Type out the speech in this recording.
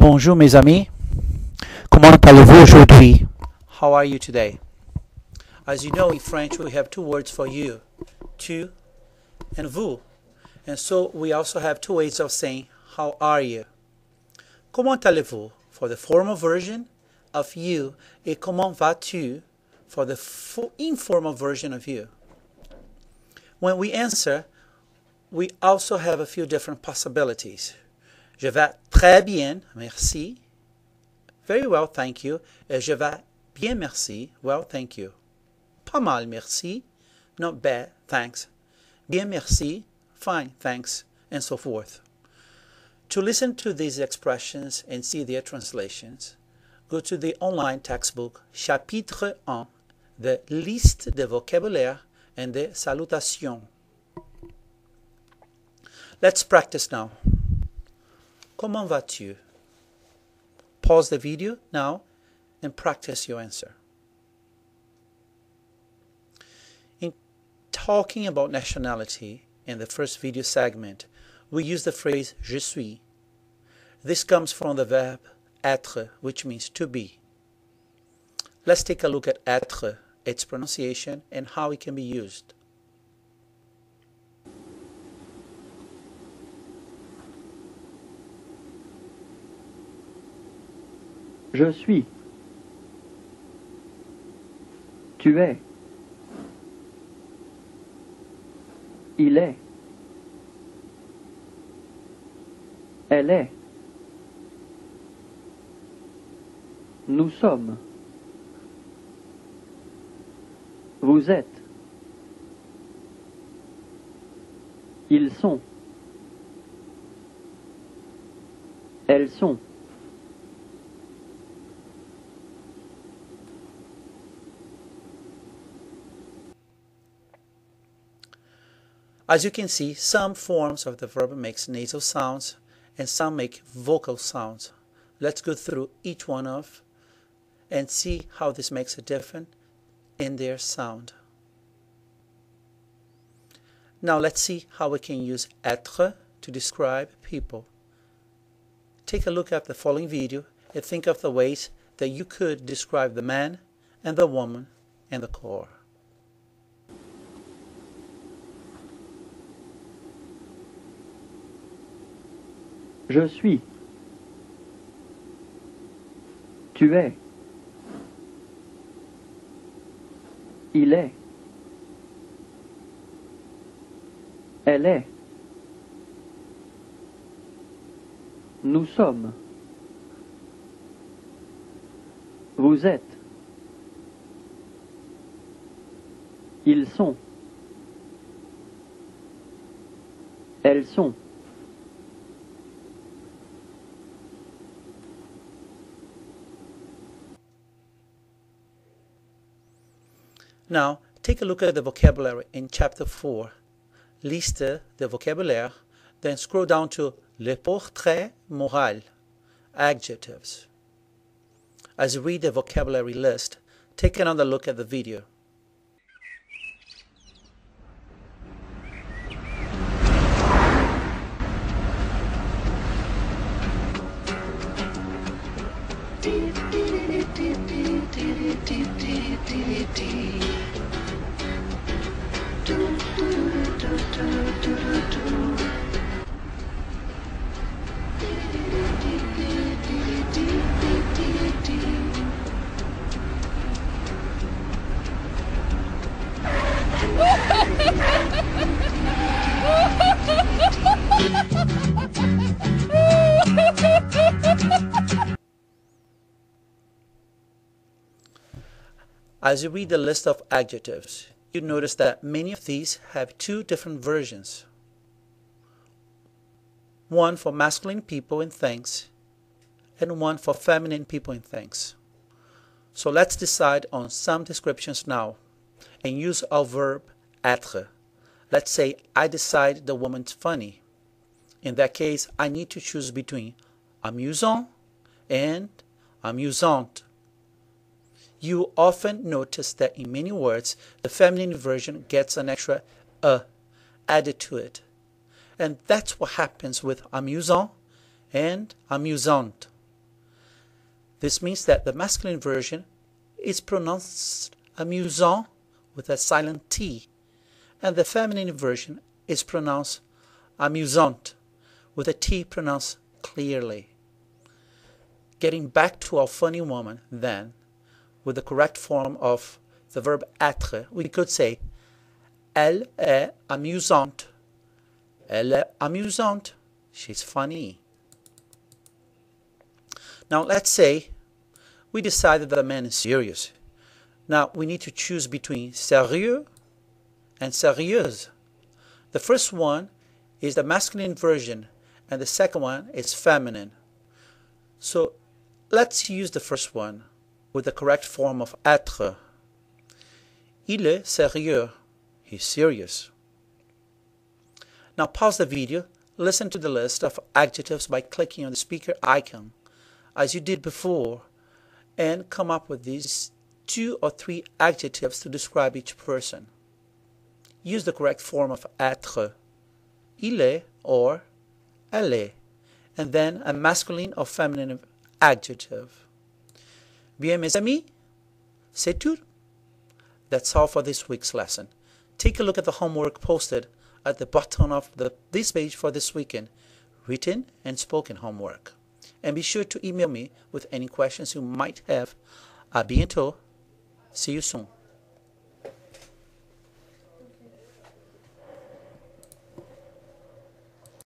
Bonjour mes amis, comment allez-vous aujourd'hui? How are you today? As you know, in French we have two words for you, tu and vous. And so we also have two ways of saying how are you. Comment allez-vous for the formal version of you et comment vas-tu for the informal version of you. When we answer, we also have a few different possibilities. Je vais très bien, merci. Very well, thank you. Et je vais bien, merci. Well, thank you. Pas mal, merci. Not bad, thanks. Bien, merci. Fine, thanks. And so forth. To listen to these expressions and see their translations, go to the online textbook Chapitre 1, the Liste de vocabulaire and the Salutation. Let's practice now. Comment vas-tu? Pause the video now and practice your answer. In talking about nationality in the first video segment, we use the phrase je suis. This comes from the verb être, which means to be. Let's take a look at être, its pronunciation, and how it can be used. Je suis. Tu es. Il est. Elle est. Nous sommes. Vous êtes. Ils sont. Elles sont. As you can see, some forms of the verb makes nasal sounds and some make vocal sounds. Let's go through each one of and see how this makes a difference in their sound. Now let's see how we can use être to describe people. Take a look at the following video and think of the ways that you could describe the man and the woman and the car. Je suis. Tu es. Il est. Elle est. Nous sommes. Vous êtes. Ils sont. Elles sont. Now, take a look at the vocabulary in Chapter 4, Liste de vocabulaire, then scroll down to Le portrait moral, adjectives. As you read the vocabulary list, take another look at the video. As you read the list of adjectives, you notice that many of these have two different versions. One for masculine people and things, and one for feminine people and things. So let's decide on some descriptions now, and use our verb être. Let's say I decide the woman's funny. In that case, I need to choose between amusant and amusante. You often notice that in many words, the feminine version gets an extra added to it. And that's what happens with amusant and amusante. This means that the masculine version is pronounced amusant with a silent T, and the feminine version is pronounced amusante with a T pronounced clearly. Getting back to our funny woman, then, with the correct form of the verb être, we could say Elle est amusante. Elle est amusante. She's funny. Now let's say we decided that a man is serious. Now we need to choose between sérieux and sérieuse. The first one is the masculine version and the second one is feminine. So let's use the first one with the correct form of être. Il est sérieux. He's serious. Now pause the video, listen to the list of adjectives by clicking on the speaker icon, as you did before, and come up with these 2 or 3 adjectives to describe each person. Use the correct form of être, il est or elle est, and then a masculine or feminine adjective. Bien, mes amis, c'est tout. That's all for this week's lesson. Take a look at the homework posted at the bottom of this page for this weekend, written and spoken homework. And be sure to email me with any questions you might have. À bientôt. See you soon.